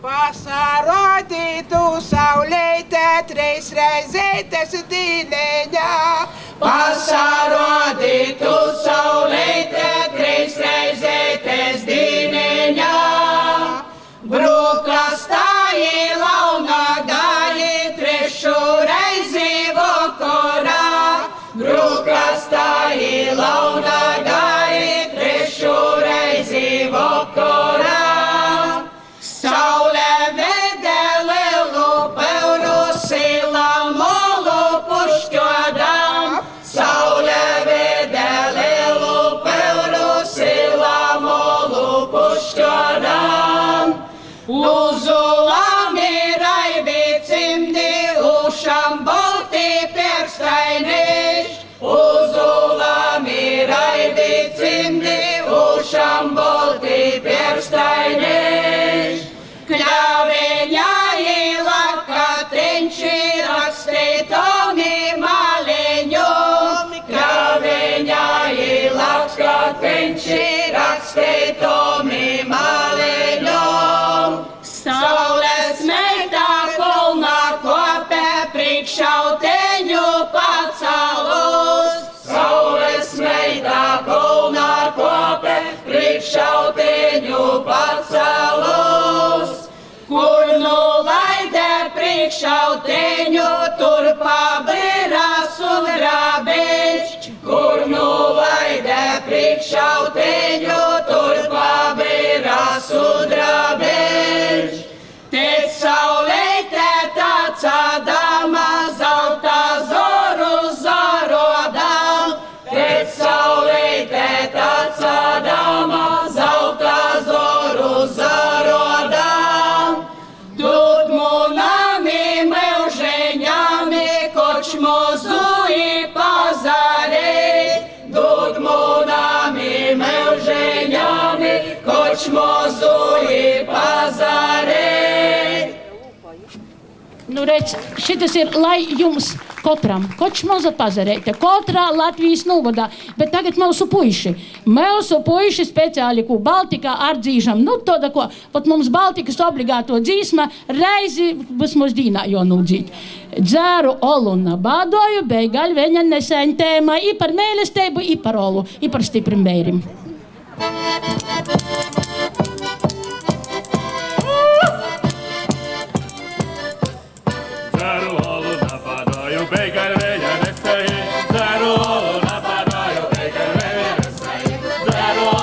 Pasarodītu saulītē trīs reizītes dīneņā. Pasarodītu saulītē trīs reizītes dīneņā. Brūkastā īlauna daļi trešu reizi vakarā. Brūkastā īlauna daļi trešu reizi vakarā. Saule vede lielu peuru sila molu pušķodam. Saule vede lielu peuru sila molu pušķodam. Uzulami raibi cimdi ušam balti perstainiš. Uzulami raibi cimdi ušam balti perstainiš. Kļaviņā īlaka trenči rakstitomi maliņu. Kļaviņā īlaka trenči rakstitomi maliņu. Saules meitā kolna kopē priekšauteņu pacelus. Saules meitā kolna kopē priekšauteņu pacelus. Kur nu laide priekšauteņu, tur pabiras un grabiņš. Kur nu laide priekšauteņu, tur pabiras un grabiņš. Tēt sauleite tāca dama, zelta zoru zarodam. Tēt sauleite tāca dama, zelta zoru zarodam. Тут munami meuženjami, kočmozu i pazareit. Тут munami meuženjami, kočmozu i pazareit. Nu, redz, šitas ir, lai jums katram, koč moza pazareite, katrā Latvijas novadā, bet tagad mūsu puiši speciāli, ko Baltikā ardzīžam, nu, tāda, ko, pat mums Baltikas obligāto dzīsma reizi būs mūs dīnā jau nūdzīt. Dzēru olu un bādoju, beigaļ viņa neseņ tēma, i par mēlestību, i par olu, i par stiprim beirim.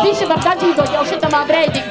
Visi var dadzīdot jau šitamā breidī.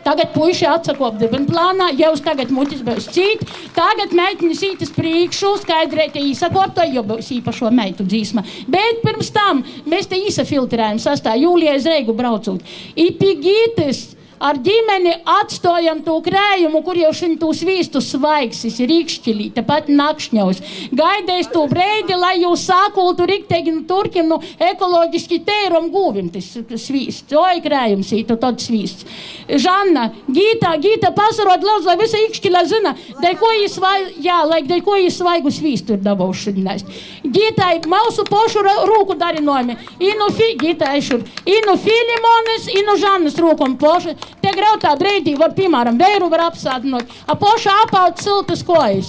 Tagad puiši atsakop dibinplānā, jau tagad mutis būs cīt. Tagad meitiņas ītas priekšu, skaidrēti īsakopto, jo būs īpašo meitu dzīsma. Bet pirms tam mēs te īsafiltrējam 6. jūlijā uz Reigu braucūt. I pie Gītes ar ģimeni atstājam to krējumu, kur jau šim tū svīstu svaigsis, rikšķilī, tepat nakšņaus. Gaidēs to breidi, lai jūs sākultu riktegi no turkim, no ekoloģiski teirom gūvim, tas svīsts. Oi, krējums, ītu tad svīsts. Žanna, Gīta, pasarot lūdzu, lai visa ikšķila zina, dēļ ko jis svaigu svīstu ir dabauši šodien. Gītai, mūsu pošu rūku darinojumi. Gīta, inu Filimonis, inu Žannas rūkom pošu. Te grautā breidī var, piemēram, vēru var apsādinot, a poša apaut siltas kojas.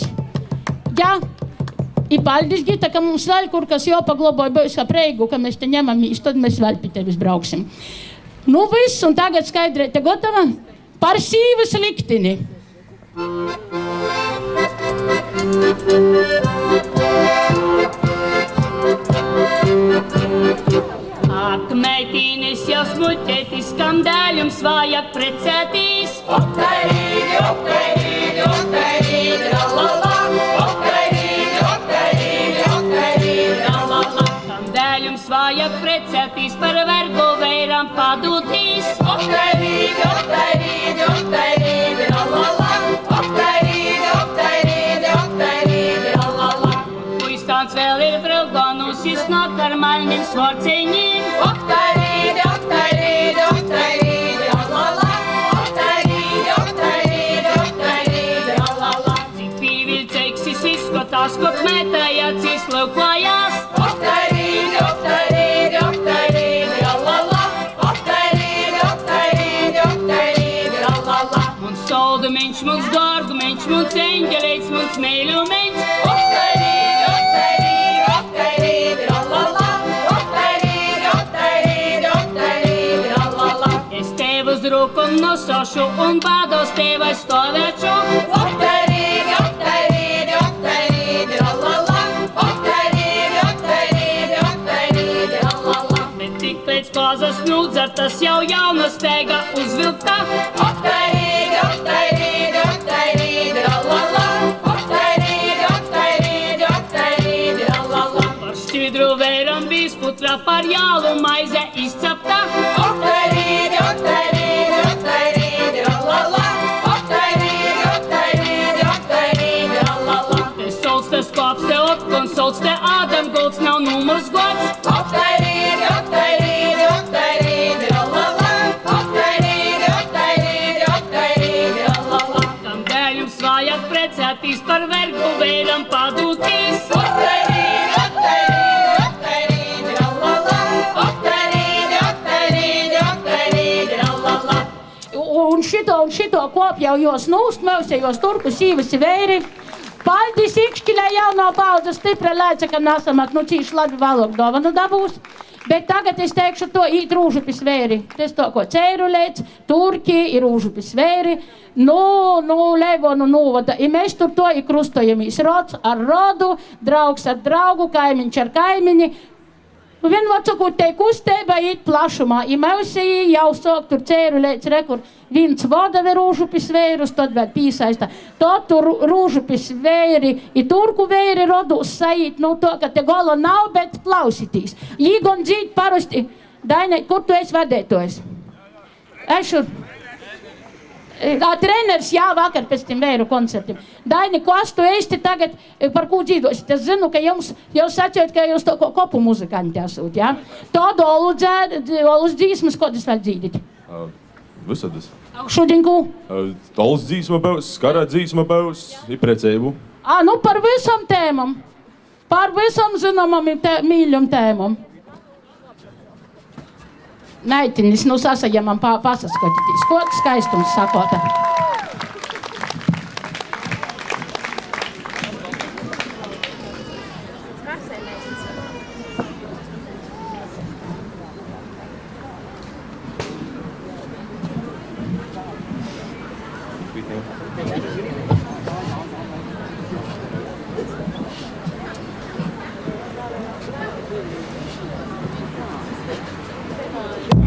Jā, i paldies, Gita, ka mums vēl kur kas jopagloboja būs kā preigu, ka mēs te ņemamīs, tad mēs vēl pie tevis brauksim. Nu viss, un tagad skaidrē, te gotava? Par sīvas liktini. Ak, meitīnis jau smuļķētis, kam dēļ jums vajag precētīs. Oktairīdi, oktairīdi, oktairīdi, lalala. Oktairīdi, oktairīdi, oktairīdi, lalala. Kam dēļ jums vajag precētīs, par vergu veiram padūtīs. Oktairīdi, oktairīdi, oktairīdi, lalala. Oktairīdi, oktairīdi, oktairīdi, lalala. Puistāns vēl ir brauganus, jis nāk ar maļnim svorceņiem. Oktairīdi, oktairīdi, oktairīdi, lalala. Oktairīdi, oktairīdi, oktairīdi, lalala. Cik pīviļceiks jis izskatās, kop mētājācis laukājās. Oktairīdi, oktairīdi, oktairīdi, lalala. Oktairīdi, oktairīdi, oktairīdi, lalala. Mums soldumiņš, mums dārgumiņš, mums eņģelīts, mums mīļumiņš. Oktairīdi, oktairīdi, oktairīdi, lalala. Oktairīdi, oktairīdi, oktairīdi, lalala. Es tev uz rūku nosošu un bādos tevai stāvēšu. Oktairīdi, oktairīdi, oktairīdi, lalala. Oktairīdi, oktairīdi, oktairīdi, lalala. Bet tik pēc kozas nūdzartas jau jauna steiga uzvilkta. Oktairīdi, oktairīdi, oktairīdi, lalala. Oktairīdi, oktairīdi, oktairīdi, lalala. Par šķidru vēram bīsputra, par jālu maize izcepta. Oktairīdi, oktairīdi, oktairīdi, lalala. Oktairīdi, oktairīdi, oktairīdi, lalala. Te solts, te skops, te otkons, solts, te ādam golds, nav numurs gods. Oktairīdi, oktairīdi, oktairīdi, lalala. Oktairīdi, oktairīdi, oktairīdi, lalala. Kam dēļ jums vajag precētīs, par vergu vēram padūtīs. Oktairīdi, oktairīdi, oktairīdi, lalala. Oktairīdi, oktairīdi, oktairīdi, lalala. Un šito kopjaujos nūstmēusējos turku sīvasi vēri. Paldies ikšķilē jaunā paudze stipra lēca, ka nasamāk, nu cīši labi valok dovanu dabūs. Bet tagad es teikšu to īt Rūžupis vēri. Tas to, ko Ceirulēts, Turki ir Rūžupis vēri. Nu, Levonu nūvada. I mēs tur to i krustojamies. Rods ar rodu, draugs ar draugu, kaimiņš ar kaimiņi. Vienmēr sakot, te kusteiba īt plašumā. I mēs jau sāk tur Ceirulēts rekur. Viens voda vēl Rūžupis vērus, tad vēl pīsaista. Tad tur Rūžupis vēri, i Turku vēri rodus sajīt, nu to, ka te gola nav, bet klausitīs. Līgon dzīt parasti. Dainai, kur tu esi vadētojis? Ešur. Treneris, jā, vakar pēc tiem vēru koncertiem. Daini, kas tu esi tagad, par ko dzīvosit? Es zinu, ka jums sacījot, ka jūs to kopu muzikanti esat, jā? Tad olus dzīsmas, ko tas vēl dzīdit? Visadas. Šodien ko? Alus dzīsma būs, skara dzīsma būs, ir precēbu. Nu par visam tēmam. Par visam zināmam mīļam tēmam. Meitinis, nu sasajamam pasaskatitīs. Ko skaistums sakota?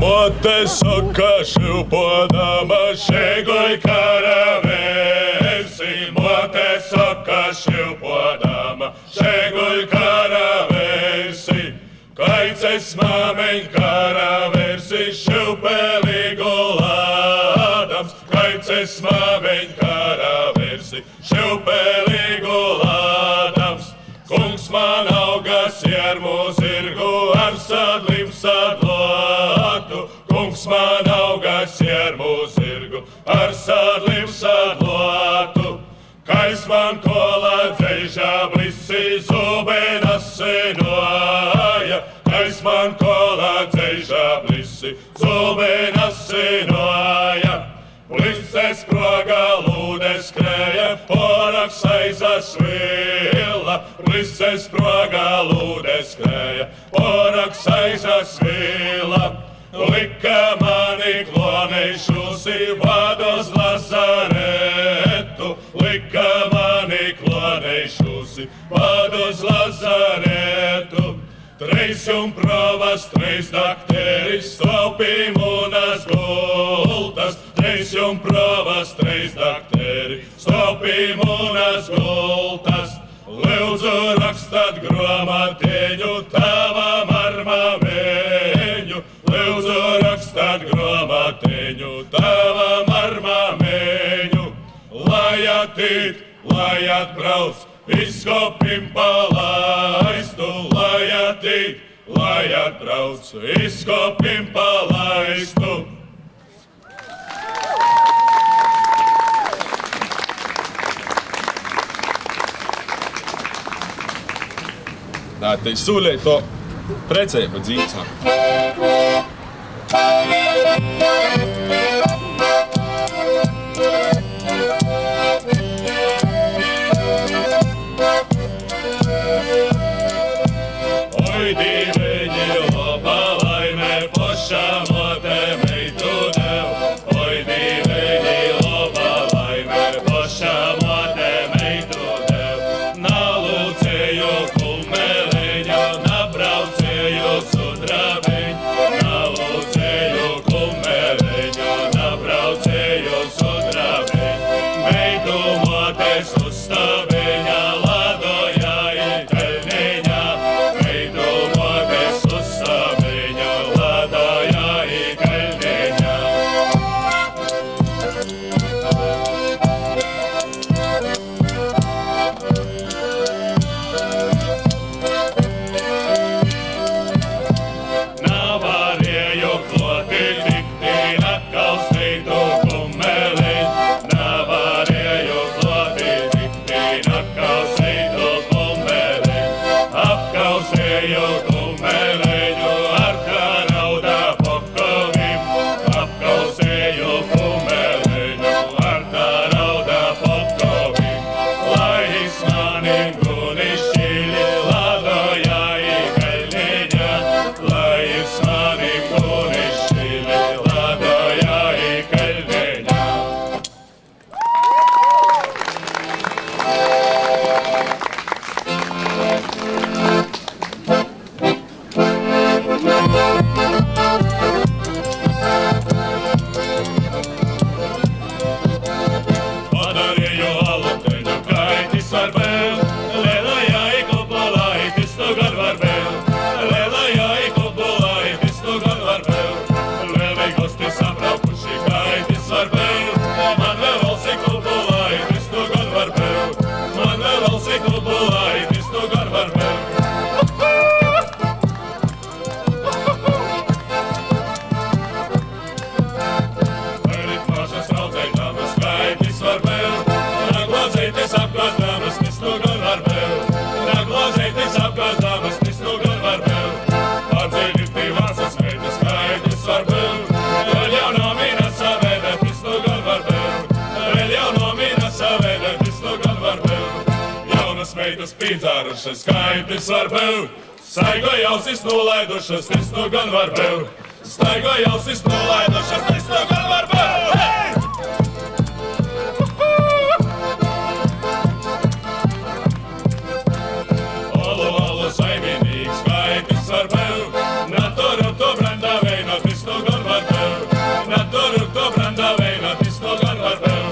Mote saka šilpodama šeigoj karavēsi. Mote saka šilpodama šeigoj karavēsi. Kaices māmeņ karavēsi šilpēlīgu lāvu. Vilpēlīgu lādams, kungs man augas iermu zirgu ar sadlim sadlotu. Kungs man augas iermu zirgu ar sadlim sadlotu. Kais man kola dzēžā blisi zubenas sinoja. Kais man kola dzēžā blisi zubenas sinoja. Blises proga lūdes krēja, poraks aizas vila. Blises proga lūdes krēja, poraks aizas vila. Lika mani kloneišusi vados Lazaretu. Lika mani kloneišusi vados Lazaretu. Treis provas, treis dakteris, stopīmunas gultas. Treis provas, treis dakteris, stopīmunas gultas. Lūdzu rakstat gromatiņu tavam ar mameņu. Lūdzu rakstat gromatiņu tavam ar mameņu. Lai atīt, lai atbrauc, biskupim palaistu. Lai atīt, lai atbrauc, biskupim palaistu. Tā te sūlē to precēba dzīsma. Oi, diveņi, loba laime, pošā mote meitu dev. Oi, diveņi, loba laime, pošā mote meitu dev. Nalūcēju kumeleņu, nabraucēju sudrabeņu. Nalūcēju kumeleņu, nabraucēju sudrabeņu. Meitu motes uzstabeņa, ladoja I Kelniņā. Meitu motes uzstabeņa, ladoja I Kelniņā. Navarēju kloti tikti, atkausteitu kumeleņu. Navarēju kloti tikti, atkausteitu kumeleņu. Apkaustēju kumeleņu ar tarauda popkovim. Apkaustēju kumeleņu ar tarauda popkovim. Lai izmani gunišķili, ladoja I Kelniņā. Lai izmani gunišķili, ladoja I Kelniņā. Padarīju aluteņu kaitis var vēl, lielajā I kupolaitis tu gan var vēl. Lielajā I kupolaitis tu gan var vēl. Lielai gosti sabraukuši kaitis var vēl. Man vēl valsi kupolaitis tu gan var vēl. Man vēl valsi kupolaitis tu gan var vēl. Vēlit mašas raudzēļdamas kaitis var vēl. Naglozētis apgāzdamas, tis tu gan var vēl. Naglozētis apgāzdamas, tis tu gan var vēl. Pārdzīļit pie vācas meitas kaitis var vēl. Vēl jau nomina savēda, tis tu gan var vēl. Vēl jau nomina savēda, tis tu gan var vēl. Jaunas meitas pīdzārušas kaitis var vēl. Staigo jausis nolaidušas, tis tu gan var vēl. Staigo jausis nolaidušas, tis tu gan var vēl. Hey! Olu, olu, saimnieks, kaitis var vēl. Naturu to brandā veino, tis tu gan var vēl. Naturu to brandā veino, tis tu gan var vēl.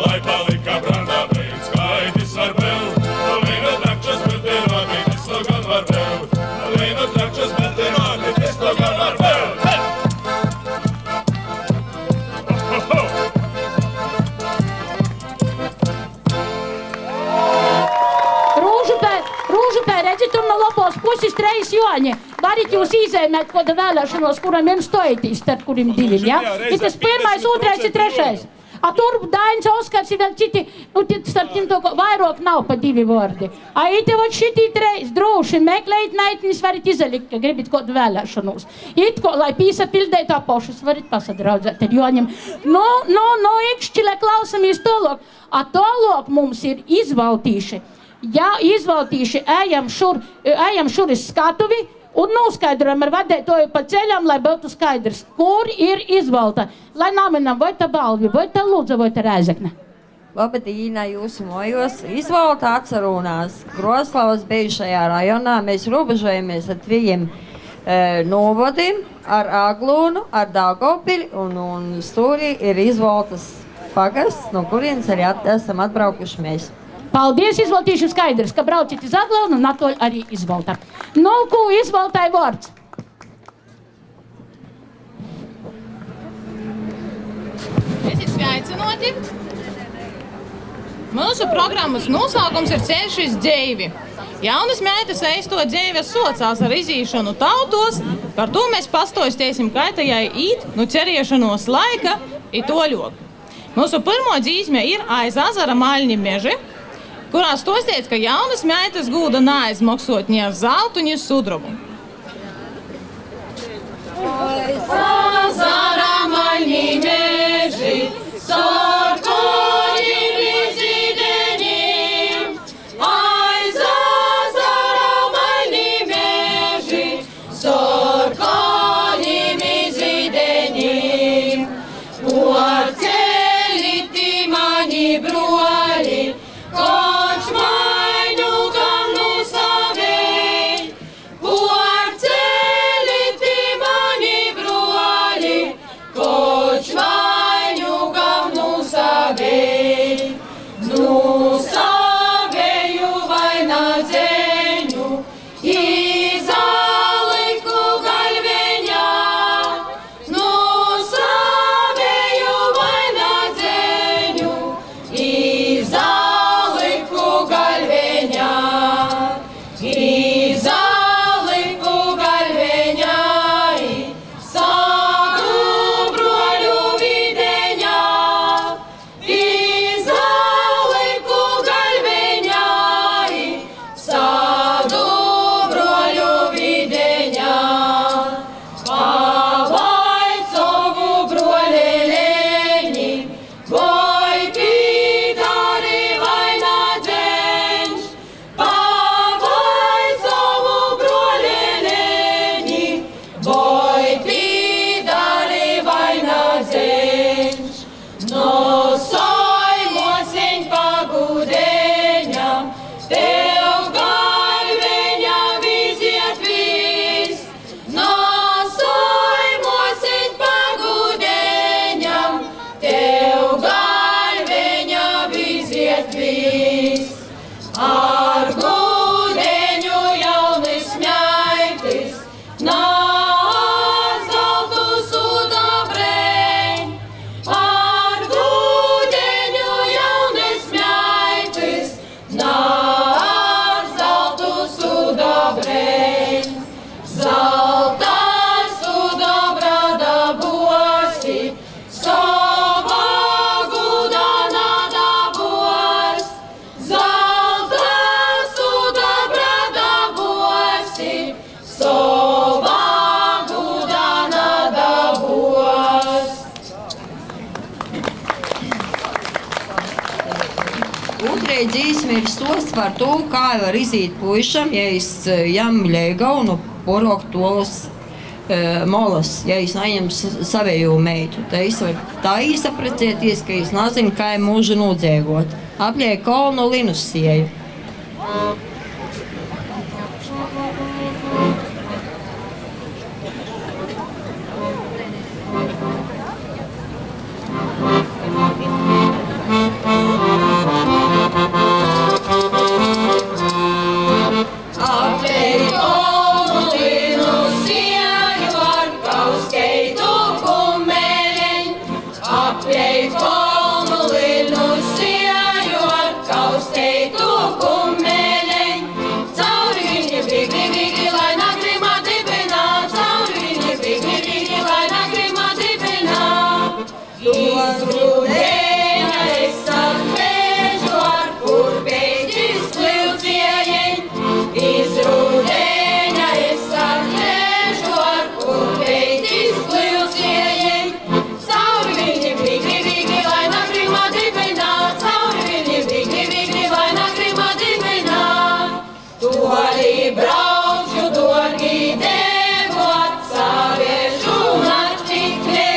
Lai palika brandā veins, kaitis var vēl. Līnu trakčas bildiroti, tis tu gan var vēl. Līnu trakčas bildiroti, tis tu gan var vēl. Hey! Jāņi, varat jūs izēmēt, koda vēlēšanos, kuram jums stojatīs, starp kuriem diviem, ja? Ir tas pirmais, otrais ir trešais. A tur Dainis Oskars ir vēl citi, nu, starp tiem to vairāk nav pa 2 vārdi. A ite vot šitī 3, droši meklējit meitinis, varat izalikt, ka gribit kodu vēlēšanos. It ko, lai pīsapildēt apošus, varat pasadraudzēt ar Joņiem. No, ikšķile klausamies tolok. A tolok mums ir izvaltīši. Ja izvaltīši, ejam šur iz skatuvi, un noskaidrojam ar vadētoju pa ceļam, lai būtu skaidrs, kur ir izvalta. Lai nominam vai ta Balvi, vai ta Lūdza, vai ta Rēzekne. Labadīna jūsu mojos. Izvalta atcerūnās Kroslavas bijušajā rajonā. Mēs robežojamies ar 2 novadim, ar Aglūnu, ar Daugavpili, un stūrī ir izvaltas pagasts, no kurienes arī esam atbraukuši mēs. Paldies, izvaltīšiem skaidrs, ka brauciet iz Aglaunu un atoļ arī izvalta. Nu, ko izvaltai vārds? Esiet sveicinoti! Mūsu programmas nosaukums ir Ceļš iz dzeivi. Jaunas meitas eisto dzeives socās ar izīšanu tautos, par to mēs pastostiesim kaitajai īt, nu ceriešanos laika i toļok. Mūsu pirmo dzīsme ir aiz azara maļņi meži, kurās tostiec, ka jaunas meitas gūda neaizmaksot ni ar zeltu, ni sudrumu. Aiz azara maļņi meži, sorkoņi vizidenim. Aiz azara maļņi meži, sorkoņi vizidenim. Por celiti mani bruoli, Dzīsme ir stosts par to, kā var izīt puišam, ja es jam ļēgau no porok tolas molas, ja es naņem savējo meitu. Tā es var tā īsaprecēties, ka es nazinu, kā ir mūžu nodzēgot. Apļēja kolnu linus sieju. Cauri viņi bigi, lai nagrima Izrūdēja es ar mežu, ar kur beidis kļūcieji. Izrūdēja es ar mežu, ar kur beidis kļūcieji. Cauri viņi vigri, vigri, lai nagrima dibinā. Cauri viņi vigri, vigri, lai nagrima dibinā. Toli braukšu, dorgi devu, atsāviešu naktikļi.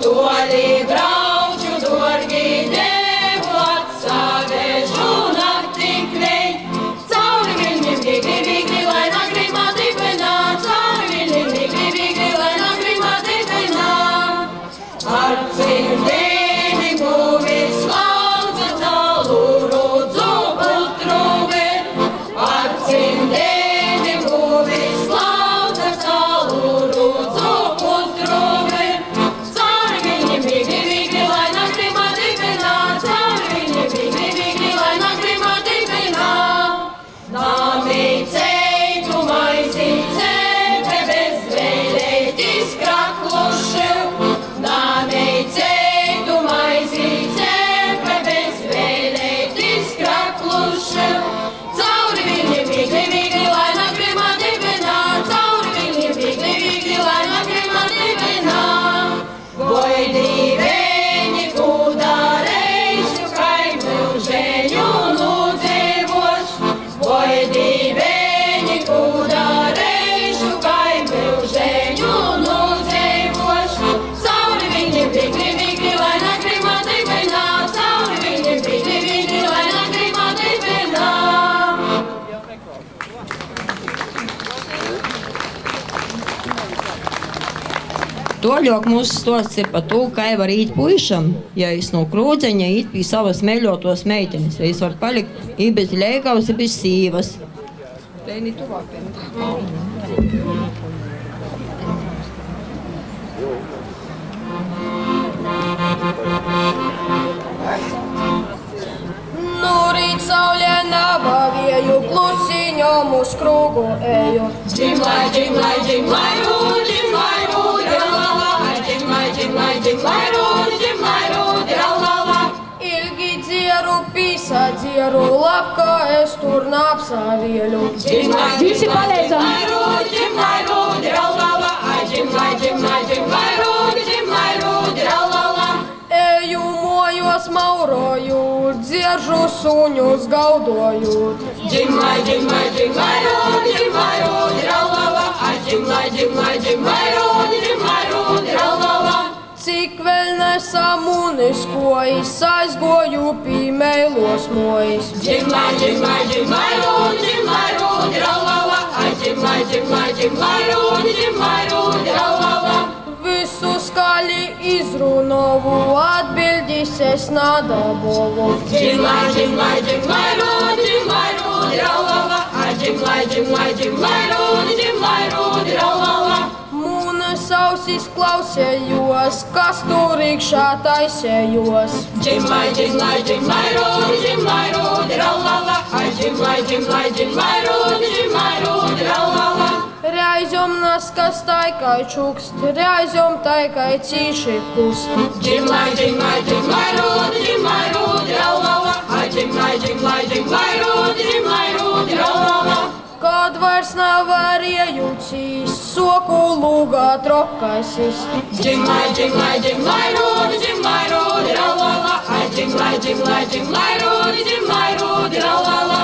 Toli braukšu, dorgi devu, atsāviešu naktikļi. Cauri viņiem vigri, vigri, lai nagrima dibinā. Cauri viņiem vigri, vigri, lai nagrima dibinā. Ar cimdēni guvis laudza, calu rudzu putruvi. Ar cimdēni guvis laudza, calu rudzu putruvi. Cauri viņiem vigri, vigri, lai nagrima dibinā. Cauri viņiem vigri, vigri, lai nagrima dibinā. Namīceitu maizīcepe bez vēlētis kraklušu. Namīceitu maizīcepe bez vēlētis kraklušu. Cauri viņiem vigri, vigri, lai nagrima dibinā. Cauri viņiem vigri, vigri, lai nagrima dibinā. Voi dīvēņi kūdāreišu, kaimiņu žēņu nudzīvošu. Voi dīvēņi kūdāreišu, kaimiņu žēņu nudzīvošu. Cauri viņiem vigri, vigri, lai nagrima dibinā. Cauri viņiem vigri, vigri, lai nagrima dibinā. Toļok mūsu stosts ir par to, kā var īt puišam, ja es no krūdzeņa īt pie savas meļotos meitenes. Ja es varu palikt i bez lēgavas, i bez sīvas. Teini tuvāk pēc. Nu rīt saulē nabavieju, klusiņom uz krūgu eju. Džimlai, džimlai, džimlai, rūd, džimlai, rūd, rallala. Džimlai, džimlai, džimlai, rūd, džimlai, rūd, rallala. Ilgi dzieru, pīsā dzieru, labka es tur napsavieļu. Džimlai, Visi džimlai, palīdzam. džimlai, rūd, džimlai, rūd, rallala. Džimlai, džimlai, džimlai, rūd, džimlai, rūd, rallala. Eju mojos mauroju, dzieržu suņus gaudojot. Džimlai, džimlai, džimlai, rūd, džimlai, rūd, rallala. Džimlai, džimlai, džimlai, rūd, džimlai, rūd, rallala. Cik vēl nesamuniskojis, aizgoju pie meilos mojis. Džimlai, džimlai, džimlai, rūd, džimlai, rūd, rallala. Džimlai, džimlai, džimlai, rūd, džimlai, rūd, rallala. Visu skaļi izrunovu, atbildis es nadabovu. Džimlai, džimlai, džimlai, rūd, džimlai, rūd, rallala. Džimlai, džimlai, džimlai, rūd, džimlai, rūd, rallala. Mūnas ausis klausējos, kas tur iekšā taisējos. Džimlai, džimlai, džimlai, rūd, džimlai, rūd, rallala. Džimlai, džimlai, džimlai, rūd, džimlai, rūd, rallala. Reizom naskas taikai čukst, reizom taikai cīši kust. Džimlai, džimlai, džimlai, rūd, džimlai, rūd, rallala. Džimlai, džimlai, džimlai, rūd, džimlai, rūd, rallala. Kad vairs nevarēju cīs, soku lūgā trokaisis. Džimlai, džimlai, džimlai, rūd, džimlai, rūd, rallala. Džimlai, džimlai, džimlai, rūd, džimlai, rūd, rallala.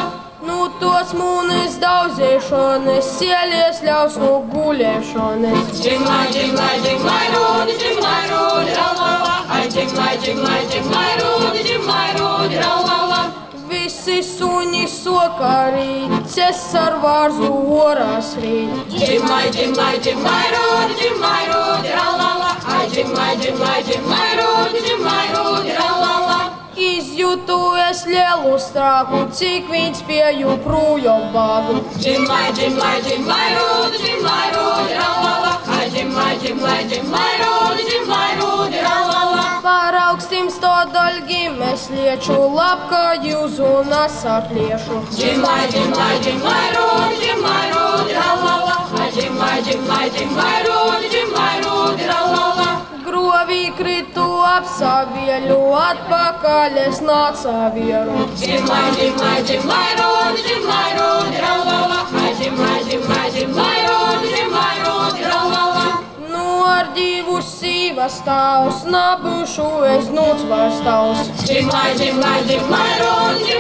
Nu tos mūnes daudzēšanas, sielies ļaus no guļēšanas. Džimlai, džimlai, džimlai, rūd, džimlai, rūd, rallala. Džimlai, džimlai, džimlai, rūd, džimlai, rūd, rallala. Visi suņi sokarīt, ces ar vārzu orās rīt. Džimlai, džimlai, džimlai, rūd, džimlai, rūd, rallala. Džimlai, džimlai, džimlai, rūd, džimlai, rūd, rallala. Izjūtu es lielu strāku, cik viņš spēju prūjom bāgu. Džimlai, džimlai, džimlai, rūd, džimlai, rūd, rallala. Džimlai, džimlai, džimlai, rūd, džimlai, rūd, rallala. Par augstim stodaļgim es lieču, labka jūzu nasartliešu. Džimlai, džimlai, džimlai, rūd, džimlai, rūd, rallala. Džimlai, džimlai, džimlai, rūd, džimlai, rūd, rallala. Grovi kritu ap savieļu, atpakaļ es nācavieru. Dzimlai, dzimlai, dzimlai, rodi, rallala, ai, dzimlai, dzimlai, dzimlai, rodi, rallala. Nu ar divu sīvas tavs, nabušu es nūc vairs tavs. Dzimlai, dzimlai, dzimlai, rodi,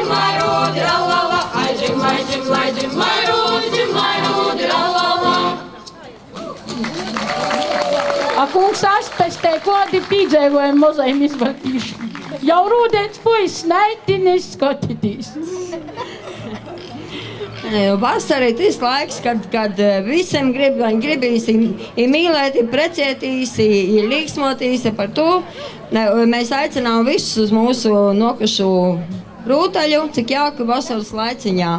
rallala, ai, dzimlai, dzimlai, dzimlai, rodi, rallala. A kungs aspestē, kādi pīdzēvojumi mozajiem izvaldīšu. Jau rūdēts puisis, meitinis, skatitīs. Vasarā ir tas laiks, kad visiem gribīs mīlēt, precētīs, līksmotīs par to. Mēs aicinām visus uz mūsu nokušu rūtaļu, cik jauka vasaras laiciņā.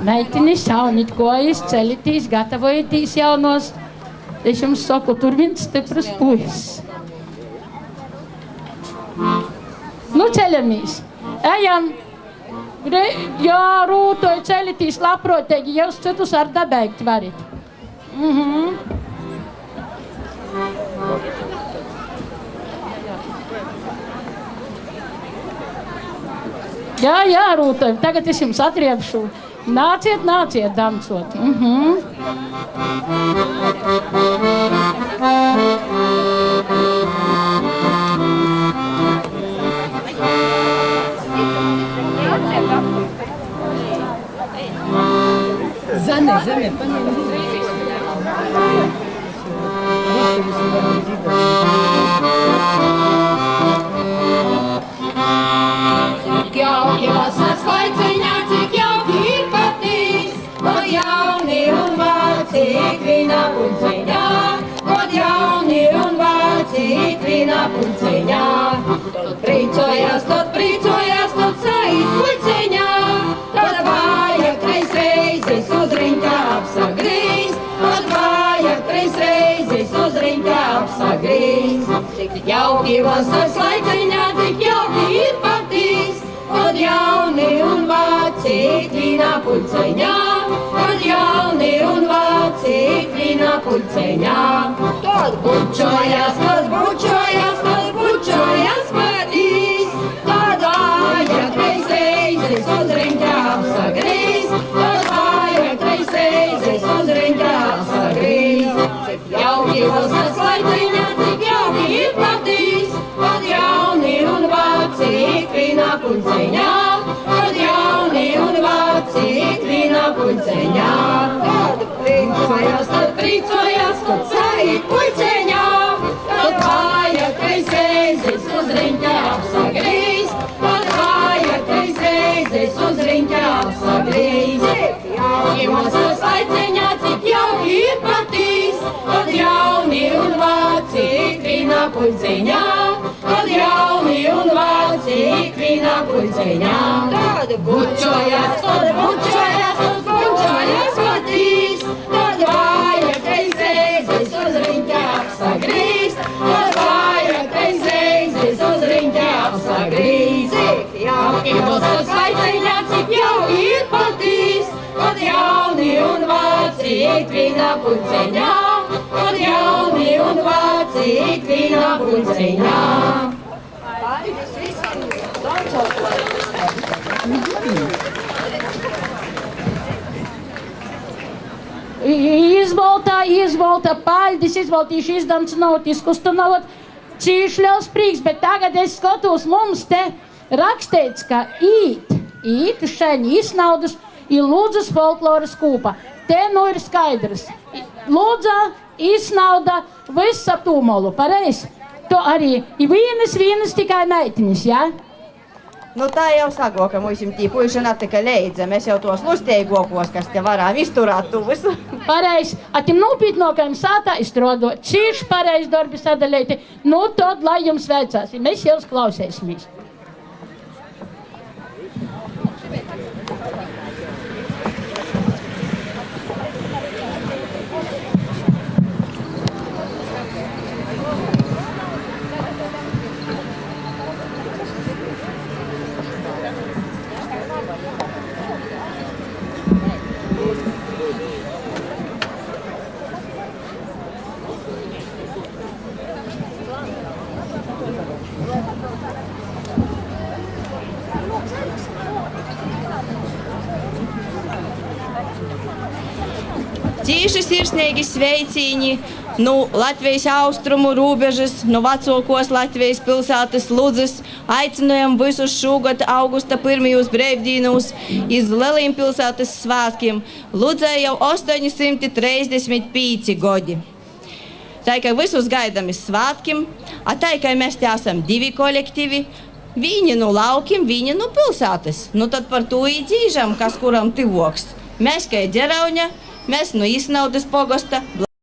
Meitinis, saunīt kojas, celitīs, gatavojitīs jaunos. Es jums saku, tur viens stipras puisis. Nu, ceļamies. Ejam. Jā, rūtoju ceļitīs labprotīgi, jūs citus ar dabeigt varit. Jā, rūtoju, tagad es jums atriepšu. Nāciet, dancot. Zane, Jauki vasaras laiciņā, cik jauki ir patīs, kod jauni un vāci itvīnā pulciņā, kod jauni un vāci itvīnā pulciņā. Tad prīcojās, tad saīt pulciņā, tad vajag 3 reizes uz riņķa apsagrīz, tad vajag 3 reizes uz riņķa apsagrīz. Cik jauki vasaras laiciņā, cik jauki ir patīs, kod jauni un vāci itvīnā pulciņā, kod jauni un vāci itvīnā pulciņā. Tad bučojas patīs, tad vajag 3 reizes uz riņķa apsagrīz, tad vajag 3 reizes uz riņķa apsagrīz. Cik jauki vasaras laiciņā, cik jauki ir patīs, kod jauni un vāci itvīnā pulciņā, kod jauni un vāci itvīnā pulciņā. Tad prīcojās, kad saīt pulciņā, tad vajag 3 reizes uz riņķa apsagrīz, tad vajag 3 reizes uz riņķa apsagrīz. Jauki vasaras laiciņā, cik jauki ir patīs, kad jauni un vāci itvīnā pulciņā, kad jauni un vāci itvīnā pulciņā. Tad bučojas patīs, tad vajag 3 reizes uz riņķa apsagrīz, tad vajag 3 reizes uz riņķa apsagrīz. Jauki vasaras laiciņā, cik jauki ir patīs, kad jauni un vāci itvīnā pulciņā, kad jauni un vāci itvīnā pulciņā. Izvolta, paļdis, izvoltīšu izdams nautiskus, tu nav cīši liels prīks, bet tagad es skatos, mums te rakstīts, ka īt uz šaini iznaudas ir Lūdzas folkloras kūpa. Te nu ir skaidrs. Lūdza, iznauda, viss ap tūmolu, pareizi? To arī vienas tikai meitinis, jā? Nu tā jau sago, ka mums tī puiši natika leidza. Mēs jau tos lusteigokos, kas te varām izturēt tuvus. Pareizi. Atim nūpītnokajam sātā izstrādot. Cīši pareizi darbi sadalīti. Nu tad, lai jums veicās. Mēs jau klausēsimies. Tīši sirsnīgi sveicīņi no Latvijas austrumu robežas, no vecākos Latvijas pilsētas Ludzas. Aicinājam visus šogad augusta 1. brīvdienos iz Lieliem pilsētas svētkiem. Ludzai jau 835 gadi. Tā kā visus gaidām iz svētkiem, a tā kā mēs te esam 2 kolektīvi, viņi no laukiem, viņi no pilsētas. Nu tad par to īdzīžam, kas kuram tivoks. Mēs kā Dzerauņa, mēs no Īsnaudas pogosta.